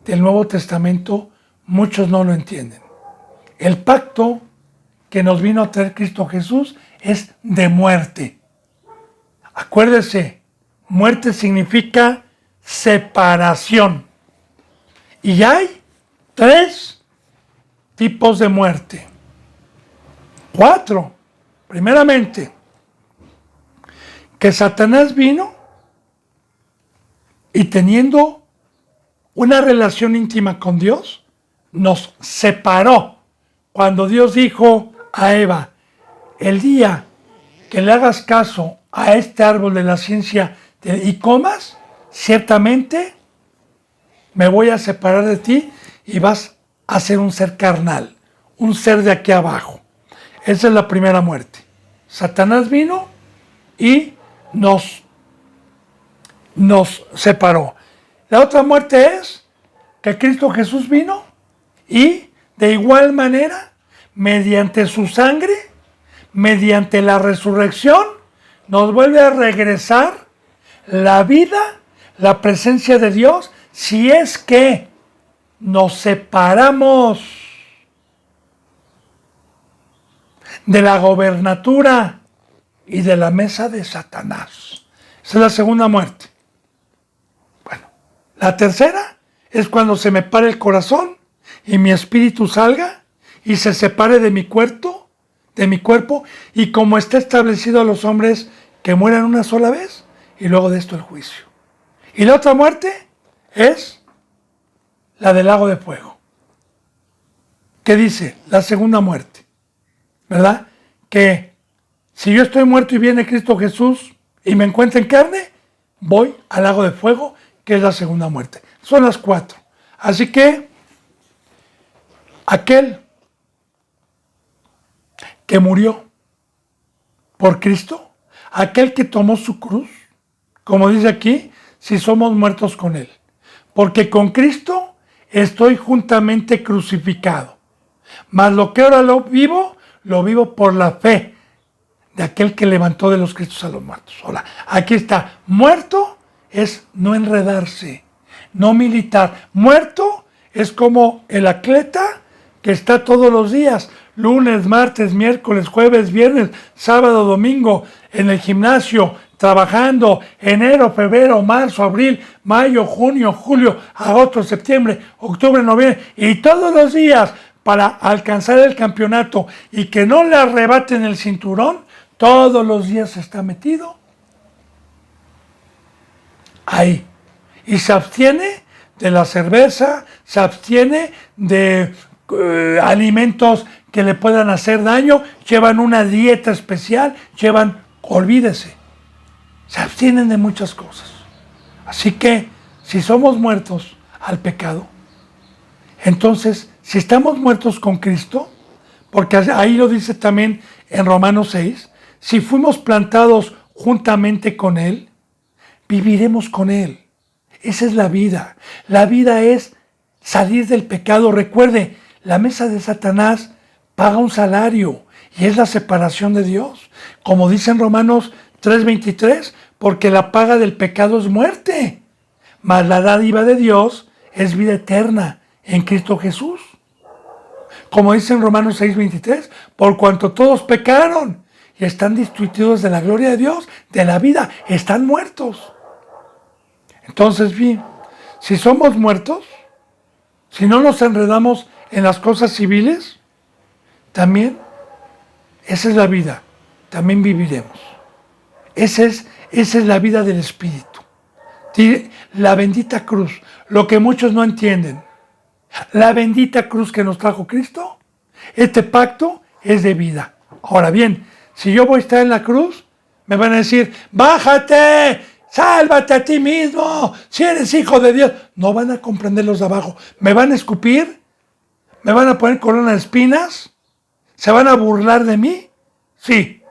Speaker 1: del Nuevo Testamento muchos no lo entienden. El pacto que nos vino a traer Cristo Jesús es de muerte. Acuérdese, muerte significa separación. Y hay 3 tipos de muerte. 4. Primeramente, que Satanás vino y teniendo una relación íntima con Dios, nos separó. Cuando Dios dijo a Eva, el día que le hagas caso a este árbol de la ciencia y comas, ciertamente me voy a separar de ti y vas a ser un ser carnal, un ser de aquí abajo. Esa es la primera muerte. Satanás vino y nos separó. La otra muerte es que Cristo Jesús vino y de igual manera, mediante su sangre, mediante la resurrección, nos vuelve a regresar la vida, la presencia de Dios, si es que nos separamos de la gobernatura y de la mesa de Satanás. Esa es la segunda muerte. Bueno, la tercera es cuando se me pare el corazón y mi espíritu salga y se separe de mi cuerpo, y como está establecido a los hombres que mueran una sola vez y luego de esto el juicio. Y la otra muerte es la del lago de fuego. ¿Qué dice? La segunda muerte, ¿verdad? Que si yo estoy muerto y viene Cristo Jesús y me encuentra en carne, voy al lago de fuego, que es la segunda muerte. Son las 4. Así que aquel que murió por Cristo, aquel que tomó su cruz, como dice aquí, si somos muertos con Él. Porque con Cristo estoy juntamente crucificado. Mas lo que ahora lo vivo por la fe de aquel que levantó de los Cristos a los muertos. Ahora, aquí está. Muerto es no enredarse, no militar. Muerto es como el atleta que está todos los días, lunes, martes, miércoles, jueves, viernes, sábado, domingo, en el gimnasio, trabajando, enero, febrero, marzo, abril, mayo, junio, julio, agosto, septiembre, octubre, noviembre, y todos los días para alcanzar el campeonato y que no le arrebaten el cinturón, todos los días está metido ahí. Y se abstiene de la cerveza, se abstiene de alimentos que le puedan hacer daño, llevan una dieta especial, olvídese, se abstienen de muchas cosas. Así que si somos muertos al pecado, entonces si estamos muertos con Cristo, porque ahí lo dice también en Romanos 6, si fuimos plantados juntamente con Él, viviremos con Él. Esa es la vida. La vida es salir del pecado. Recuerde, la mesa de Satanás paga un salario y es la separación de Dios. Como dice en Romanos 3:23, porque la paga del pecado es muerte, mas la dádiva de Dios es vida eterna en Cristo Jesús. Como dice en Romanos 6:23, por cuanto todos pecaron y están destituidos de la gloria de Dios, de la vida, están muertos. Entonces, bien, si somos muertos, si no nos enredamos en las cosas civiles, también esa es la vida, también viviremos. Esa es la vida del Espíritu. La bendita cruz, lo que muchos no entienden. La bendita cruz que nos trajo Cristo, este pacto es de vida. Ahora bien, si yo voy a estar en la cruz, me van a decir, bájate, sálvate a ti mismo, si eres hijo de Dios. No van a comprender los de abajo. Me van a escupir, me van a poner corona de espinas, se van a burlar de mí. Sí.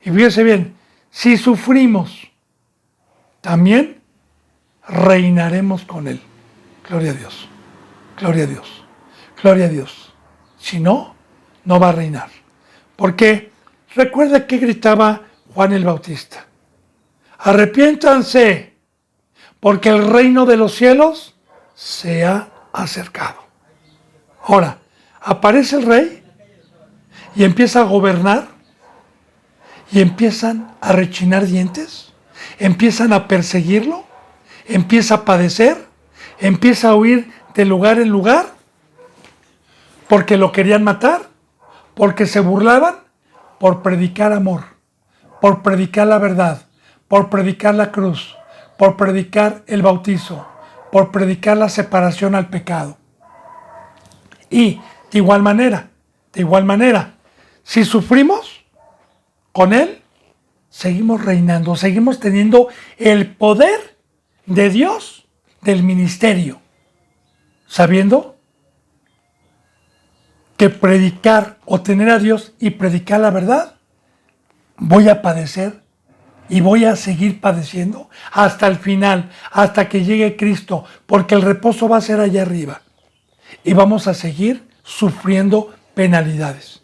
Speaker 1: Y fíjese bien, si sufrimos, también reinaremos con Él. Gloria a Dios, gloria a Dios, gloria a Dios. Si no, no va a reinar. Porque recuerda que gritaba Juan el Bautista. Arrepiéntanse, porque el reino de los cielos se ha acercado. Ahora, aparece el rey y empieza a gobernar y empiezan a rechinar dientes, empiezan a perseguirlo, empieza a padecer, empieza a huir de lugar en lugar porque lo querían matar, porque se burlaban, por predicar amor, por predicar la verdad, por predicar la cruz, por predicar el bautizo, por predicar la separación al pecado. Y de igual manera, si sufrimos con Él, seguimos reinando, seguimos teniendo el poder de Dios del ministerio, sabiendo que predicar o tener a Dios y predicar la verdad, voy a padecer y voy a seguir padeciendo hasta el final, hasta que llegue Cristo, porque el reposo va a ser allá arriba y vamos a seguir sufriendo penalidades.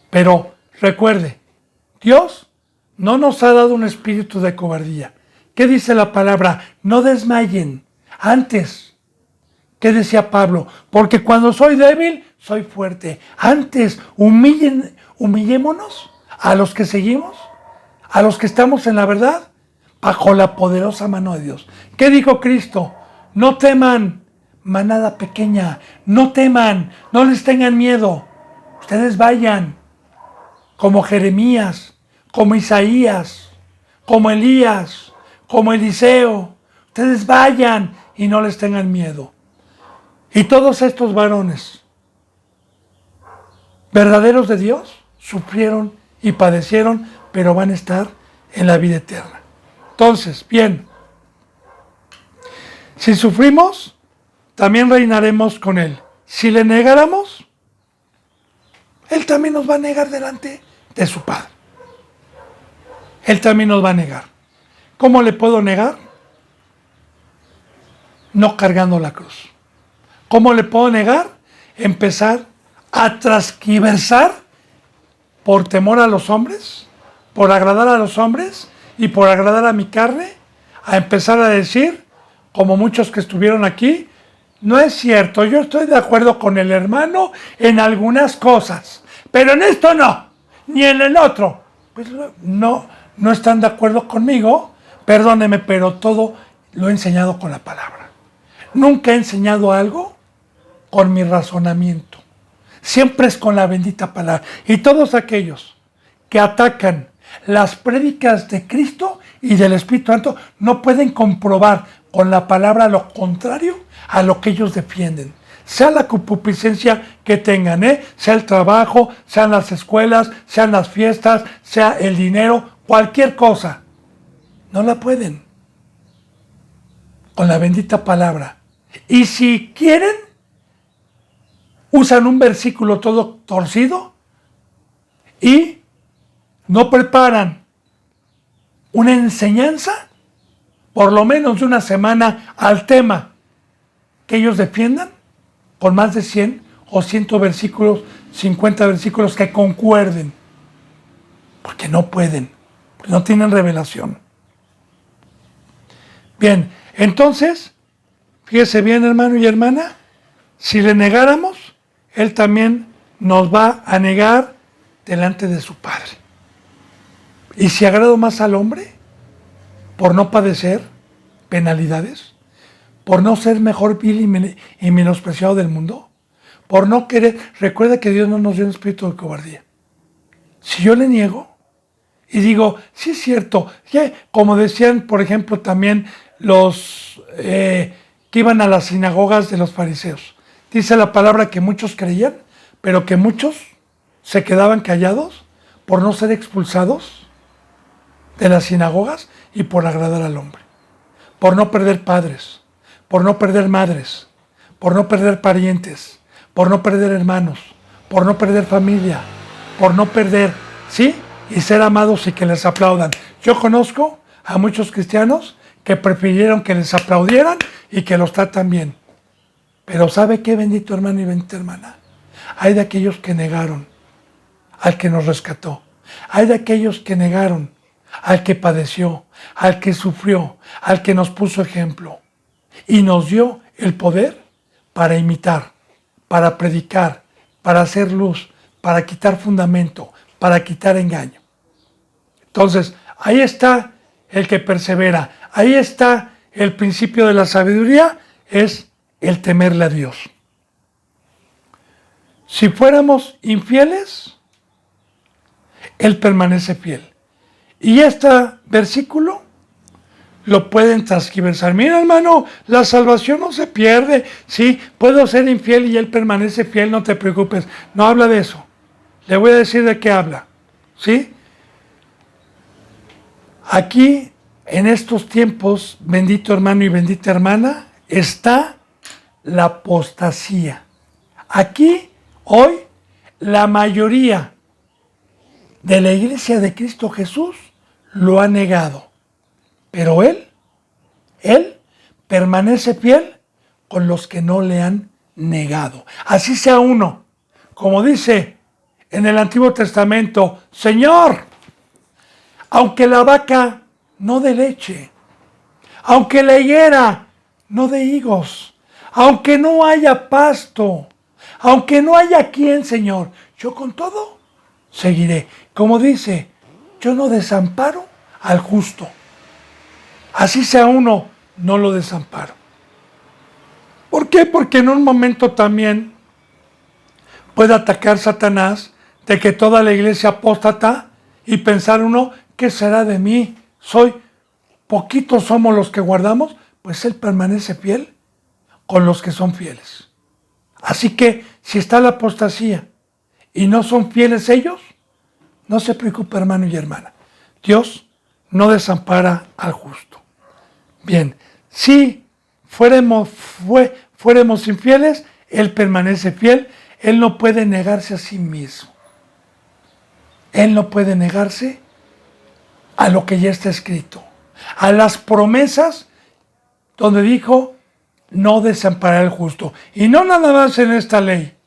Speaker 1: Pero Recuerde, Dios no nos ha dado un espíritu de cobardía. ¿Qué dice la palabra? No desmayen. Antes, ¿qué decía Pablo? Porque cuando soy débil, soy fuerte. Antes, humillémonos a los que seguimos, a los que estamos en la verdad, bajo la poderosa mano de Dios. ¿Qué dijo Cristo? No teman, manada pequeña, no teman, no les tengan miedo. Ustedes vayan, como Jeremías, como Isaías, como Elías, como Eliseo. Ustedes vayan y no les tengan miedo. Y todos estos varones verdaderos de Dios sufrieron y padecieron, pero van a estar en la vida eterna. Entonces, bien, si sufrimos, también reinaremos con Él. Si le negáramos, Él también nos va a negar delante de su Padre. Él también nos va a negar. ¿Cómo le puedo negar? No cargando la cruz. ¿Cómo le puedo negar? Empezar a transquiversar por temor a los hombres, por agradar a los hombres y por agradar a mi carne, a empezar a decir, como muchos que estuvieron aquí, no es cierto, yo estoy de acuerdo con el hermano en algunas cosas, pero en esto no, ni en el otro. Pues no están de acuerdo conmigo, perdóneme, pero todo lo he enseñado con la palabra. Nunca he enseñado algo con mi razonamiento. Siempre es con la bendita palabra. Y todos aquellos que atacan las prédicas de Cristo y del Espíritu Santo no pueden comprobar con la palabra lo contrario a lo que ellos defienden. Sea la concupiscencia que tengan, sea el trabajo, sean las escuelas, sean las fiestas, sea el dinero, cualquier cosa. No la pueden con la bendita palabra. Y si quieren, usan un versículo todo torcido y no preparan una enseñanza, por lo menos de una semana, al tema que ellos defiendan, con más de 100 o 100 versículos, 50 versículos que concuerden, porque no pueden, porque no tienen revelación. Bien, entonces, fíjese bien, hermano y hermana, si le negáramos, Él también nos va a negar delante de su Padre. Y si agrado más al hombre, por no padecer penalidades, por no ser mejor vil y menospreciado del mundo, por no querer, recuerda que Dios no nos dio un espíritu de cobardía. Si yo le niego y digo, sí es cierto, como decían, por ejemplo, también los que iban a las sinagogas de los fariseos, dice la palabra que muchos creían, pero que muchos se quedaban callados por no ser expulsados de las sinagogas y por agradar al hombre, por no perder padres, por no perder madres, por no perder parientes, por no perder hermanos, por no perder familia, por no perder, ¿sí? Y ser amados y que les aplaudan. Yo conozco a muchos cristianos que prefirieron que les aplaudieran y que los tratan bien. Pero ¿sabe qué, bendito hermano y bendita hermana? Hay de aquellos que negaron al que nos rescató. Hay de aquellos que negaron al que padeció, al que sufrió, al que nos puso ejemplo. Y nos dio el poder para imitar, para predicar, para hacer luz, para quitar fundamento, para quitar engaño. Entonces, ahí está el que persevera. Ahí está el principio de la sabiduría, es el temerle a Dios. Si fuéramos infieles, Él permanece fiel. Y este versículo lo pueden transgiversar. Mira, hermano, la salvación no se pierde. Sí, puedo ser infiel y Él permanece fiel, no te preocupes. No habla de eso. Le voy a decir de qué habla. ¿Sí? Aquí, en estos tiempos, bendito hermano y bendita hermana, está la apostasía. Aquí, hoy, la mayoría de la iglesia de Cristo Jesús lo ha negado. Pero Él permanece fiel con los que no le han negado. Así sea uno. Como dice en el Antiguo Testamento, Señor, aunque la vaca no dé leche, aunque la higuera no dé higos, aunque no haya pasto, aunque no haya quien, Señor, yo con todo seguiré. Como dice, yo no desamparo al justo. Así sea uno, no lo desamparo. ¿Por qué? Porque en un momento también puede atacar Satanás de que toda la iglesia apóstata y pensar uno, ¿qué será de mí? Poquitos somos los que guardamos, pues Él permanece fiel con los que son fieles. Así que si está la apostasía y no son fieles ellos, no se preocupe, hermano y hermana. Dios no desampara al justo. Bien, si fuéramos infieles, Él permanece fiel. Él no puede negarse a sí mismo. Él no puede negarse a lo que ya está escrito, a las promesas donde dijo, no desamparará al justo. Y no nada más en esta ley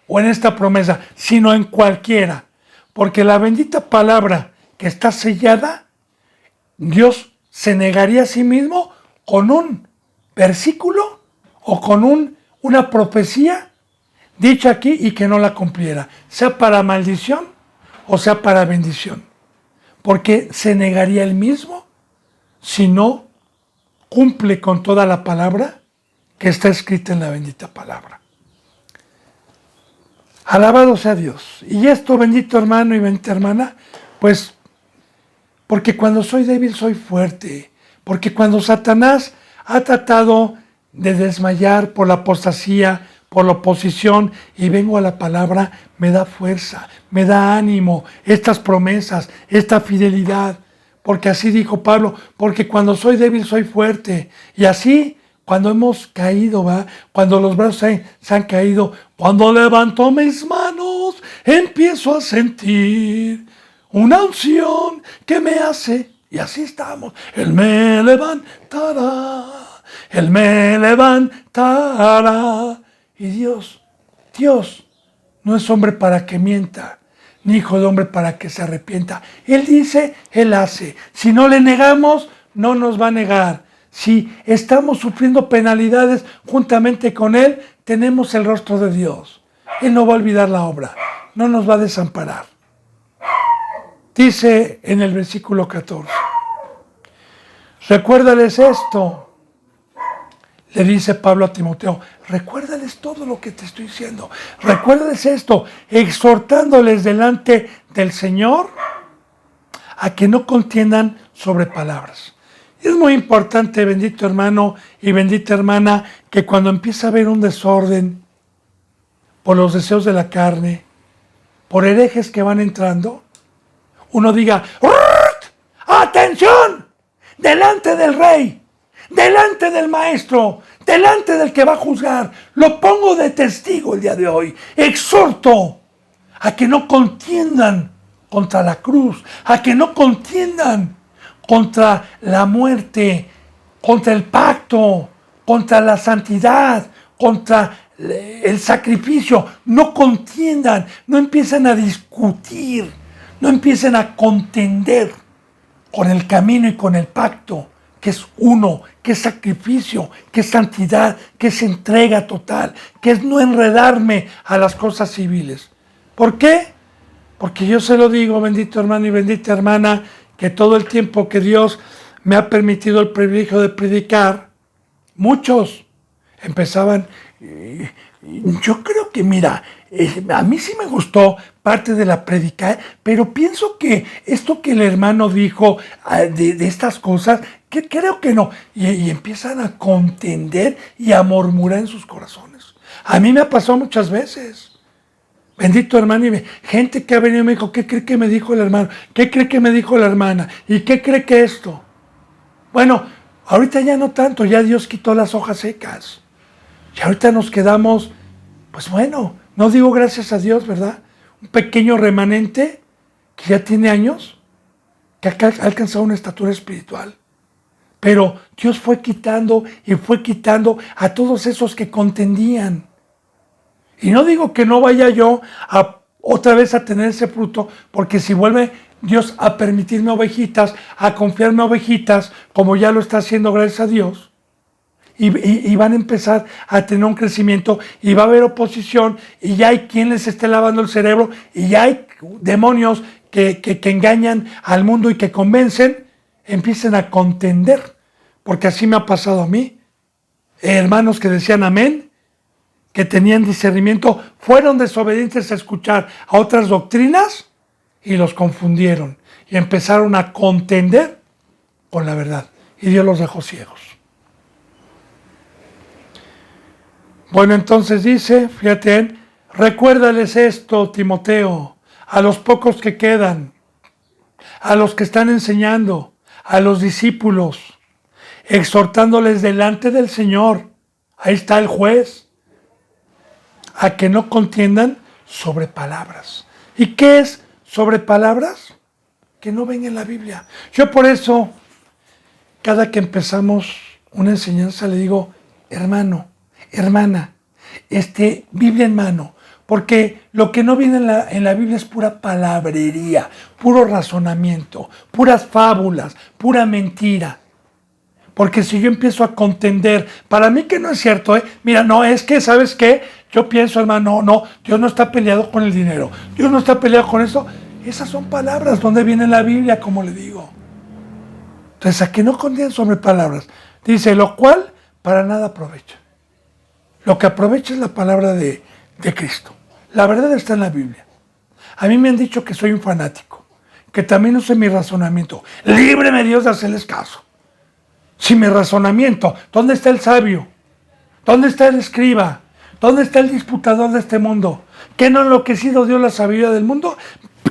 Speaker 1: o en esta promesa, sino en cualquiera. Porque la bendita palabra que está sellada, Dios se negaría a sí mismo con un versículo o con una profecía dicha aquí y que no la cumpliera, sea para maldición o sea para bendición. Porque se negaría él mismo si no cumple con toda la palabra que está escrita en la bendita palabra. Alabado sea Dios. Y esto, bendito hermano y bendita hermana, pues, porque cuando soy débil soy fuerte. Porque cuando Satanás ha tratado de desmayar por la apostasía, por la oposición, y vengo a la palabra, me da fuerza, me da ánimo, estas promesas, esta fidelidad. Porque así dijo Pablo, porque cuando soy débil soy fuerte. Y así, cuando hemos caído, ¿va? Cuando los brazos se han caído, cuando levanto mis manos, empiezo a sentir una unción que me hace, y así estamos, Él me levantará. Y Dios no es hombre para que mienta, ni hijo de hombre para que se arrepienta. Él dice, Él hace. Si no le negamos, no nos va a negar. Si estamos sufriendo penalidades juntamente con Él, tenemos el rostro de Dios. Él no va a olvidar la obra, no nos va a desamparar. Dice en el versículo 14, recuérdales esto, le dice Pablo a Timoteo, recuérdales todo lo que te estoy diciendo, recuérdales esto, exhortándoles delante del Señor a que no contiendan sobre palabras. Es muy importante, bendito hermano y bendita hermana, que cuando empieza a haber un desorden por los deseos de la carne, por herejes que van entrando, uno diga, ¡atención! Delante del rey, delante del maestro, delante del que va a juzgar, lo pongo de testigo el día de hoy. Exhorto a que no contiendan contra la cruz, a que no contiendan contra la muerte, contra el pacto, contra la santidad, contra el sacrificio. No contiendan, no empiecen a discutir, no empiecen a contender con el camino y con el pacto, que es uno, que es sacrificio, que es santidad, que es entrega total, que es no enredarme a las cosas civiles. ¿Por qué? Porque yo se lo digo, bendito hermano y bendita hermana, que todo el tiempo que Dios me ha permitido el privilegio de predicar, muchos empezaban, yo creo que mira, a mí sí me gustó parte de la predica, pero pienso que esto que el hermano dijo de estas cosas, que creo que no, y empiezan a contender y a murmurar en sus corazones. A mí me ha pasado muchas veces. Bendito hermano, y gente que ha venido y me dijo, ¿qué cree que me dijo el hermano? ¿Qué cree que me dijo la hermana? ¿Y qué cree que esto? Bueno, ahorita ya no tanto, ya Dios quitó las hojas secas. Y ahorita nos quedamos, pues bueno, no digo gracias a Dios, ¿verdad? Un pequeño remanente que ya tiene años, que ha alcanzado una estatura espiritual. Pero Dios fue quitando y fue quitando a todos esos que contendían. Y no digo que no vaya yo a otra vez a tener ese fruto, porque si vuelve Dios a permitirme ovejitas, a confiarme ovejitas, como ya lo está haciendo gracias a Dios, y van a empezar a tener un crecimiento, y va a haber oposición, y ya hay quien les esté lavando el cerebro, y ya hay demonios que engañan al mundo y que convencen, empiecen a contender, porque así me ha pasado a mí. Hermanos que decían amén, que tenían discernimiento, fueron desobedientes a escuchar a otras doctrinas y los confundieron y empezaron a contender con la verdad, y Dios los dejó ciegos. Bueno, entonces dice, fíjate, recuérdales esto, Timoteo, a los pocos que quedan, a los que están enseñando, a los discípulos, exhortándoles delante del Señor, ahí está el juez, a que no contiendan sobre palabras. ¿Y qué es sobre palabras? Que no ven en la Biblia. Yo por eso, cada que empezamos una enseñanza, le digo, hermano, hermana, Biblia en mano, porque lo que no viene en la Biblia es pura palabrería, puro razonamiento, puras fábulas, pura mentira. Porque si yo empiezo a contender, para mí que no es cierto, mira, no, es que, ¿sabes qué? Yo pienso, hermano, no, Dios no está peleado con el dinero, Dios no está peleado con eso. Esas son palabras, donde viene la Biblia, como le digo. Entonces, a que no contienen sobre palabras. Dice, lo cual para nada aprovecha. Lo que aprovecha es la palabra de Cristo. La verdad está en la Biblia. A mí me han dicho que soy un fanático, que también use mi razonamiento. Líbreme Dios de hacerles caso. Si mi razonamiento, ¿dónde está el sabio? ¿Dónde está el escriba? ¿Dónde está el disputador de este mundo? ¿Qué no ha enloquecido Dios la sabiduría del mundo?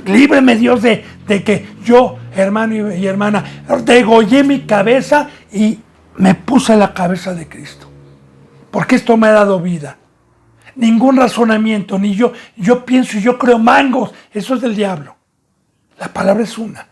Speaker 1: Líbreme Dios de que yo, hermano y hermana, degollé mi cabeza y me puse la cabeza de Cristo. Porque esto me ha dado vida. Ningún razonamiento, ni yo pienso y yo creo mangos. Eso es del diablo. La palabra es una.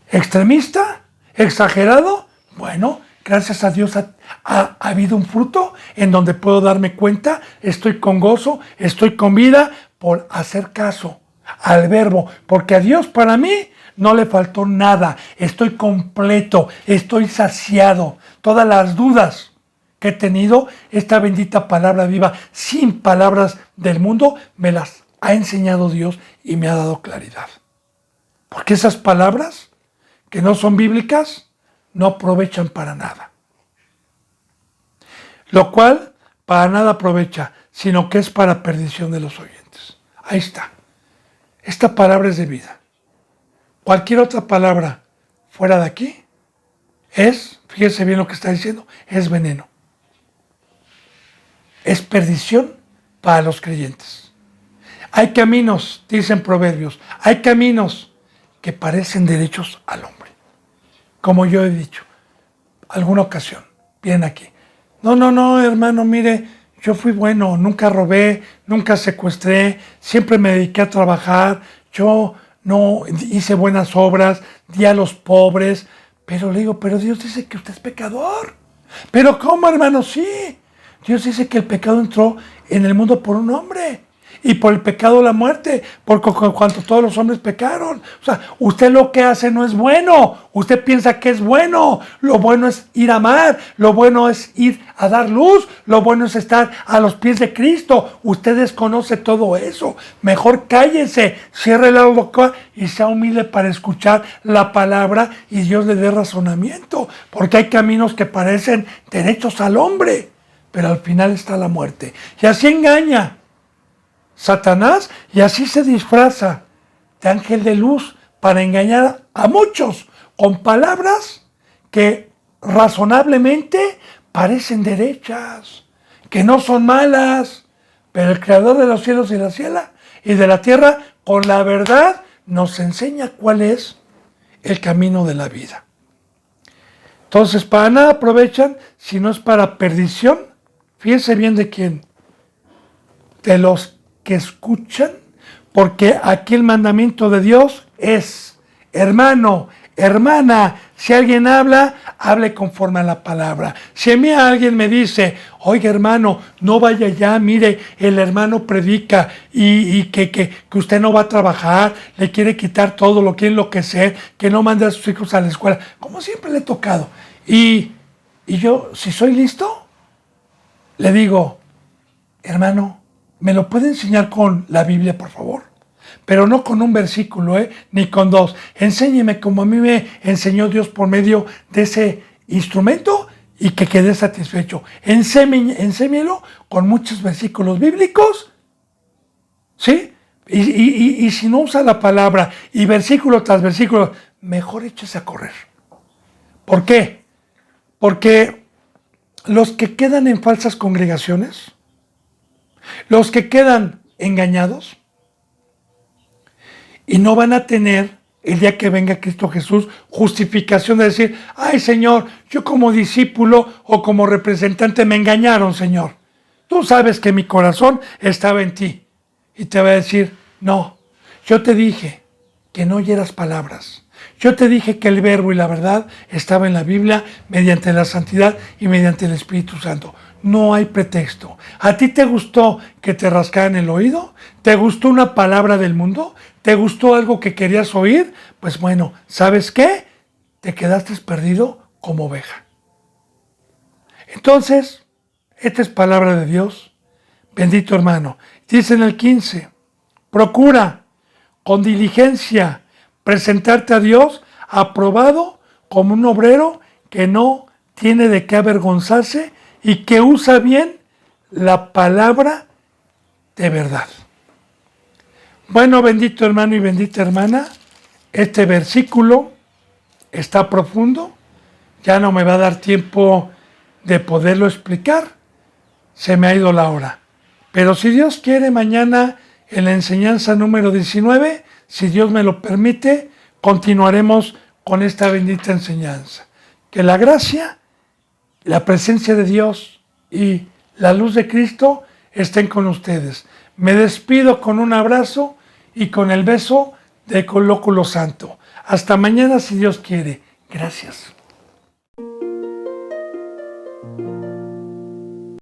Speaker 1: Extremista, exagerado. Bueno, gracias a Dios ha habido un fruto en donde puedo darme cuenta, estoy con gozo, estoy con vida por hacer caso al verbo, porque a Dios para mí no le faltó nada, estoy completo, estoy saciado. Todas las dudas que he tenido, esta bendita palabra viva, sin palabras del mundo, me las ha enseñado Dios y me ha dado claridad. Porque esas palabras que no son bíblicas, no aprovechan para nada. Lo cual para nada aprovecha, sino que es para perdición de los oyentes. Ahí está. Esta palabra es de vida. Cualquier otra palabra fuera de aquí fíjese bien lo que está diciendo, es veneno. Es perdición para los creyentes. Hay caminos, dicen Proverbios, hay caminos que parecen derechos al hombre. Como yo he dicho, alguna ocasión, vienen aquí. No, hermano, mire, yo fui bueno, nunca robé, nunca secuestré, siempre me dediqué a trabajar, yo no hice buenas obras, di a los pobres, pero le digo, pero Dios dice que usted es pecador. Pero ¿cómo, hermano? Sí, Dios dice que el pecado entró en el mundo por un hombre. Y por el pecado la muerte, porque cuanto todos los hombres pecaron. O sea, usted lo que hace no es bueno, usted piensa que es bueno. Lo bueno es ir a amar, lo bueno es ir a dar luz, lo bueno es estar a los pies de Cristo. Usted desconoce todo eso. Mejor cállese, cierre la boca y sea humilde para escuchar la palabra y Dios le dé razonamiento. Porque hay caminos que parecen derechos al hombre, pero al final está la muerte. Y así engaña Satanás, y así se disfraza de ángel de luz para engañar a muchos con palabras que razonablemente parecen derechas, que no son malas, pero el creador de los cielos y de la tierra con la verdad nos enseña cuál es el camino de la vida. Entonces, para nada aprovechan si no es para perdición. Fíjense bien de quién, de los que escuchan, porque aquí el mandamiento de Dios es, hermano, Hermana, si alguien habla, hable conforme a la palabra. Si a mí alguien me dice, oiga hermano, no vaya allá, mire, el hermano predica y que usted no va a trabajar, le quiere quitar todo, lo quiere enloquecer, que no mande a sus hijos a la escuela, como siempre le he tocado. Y yo, si soy listo, le digo, hermano, ¿me lo puede enseñar con la Biblia, por favor? Pero no con un versículo, ni con dos. Enséñeme como a mí me enseñó Dios por medio de ese instrumento y que quede satisfecho. Enséñelo con muchos versículos bíblicos, ¿sí? Y si no usa la palabra y versículo tras versículo, mejor échese a correr. ¿Por qué? Porque los que quedan en falsas congregaciones, los que quedan engañados, y no van a tener, el día que venga Cristo Jesús, justificación de decir, ay Señor, yo como discípulo o como representante me engañaron, Señor. Tú sabes que mi corazón estaba en ti. Y te va a decir, no, yo te dije que no oyeras palabras. Yo te dije que el verbo y la verdad estaba en la Biblia mediante la santidad y mediante el Espíritu Santo. No hay pretexto. ¿A ti te gustó que te rascaran el oído? ¿Te gustó una palabra del mundo? ¿Te gustó algo que querías oír? Pues bueno, ¿sabes qué? Te quedaste perdido como oveja. Entonces, esta es palabra de Dios. Bendito hermano. Dice en el 15, procura con diligencia presentarte a Dios aprobado como un obrero que no tiene de qué avergonzarse y que usa bien la palabra de verdad. Bueno, bendito hermano y bendita hermana, este versículo está profundo, ya no me va a dar tiempo de poderlo explicar, se me ha ido la hora. Pero si Dios quiere, mañana en la enseñanza número 19, si Dios me lo permite, continuaremos con esta bendita enseñanza. Que la gracia, la presencia de Dios y la luz de Cristo estén con ustedes. Me despido con un abrazo y con el beso de Colóculo Santo. Hasta mañana si Dios quiere. Gracias.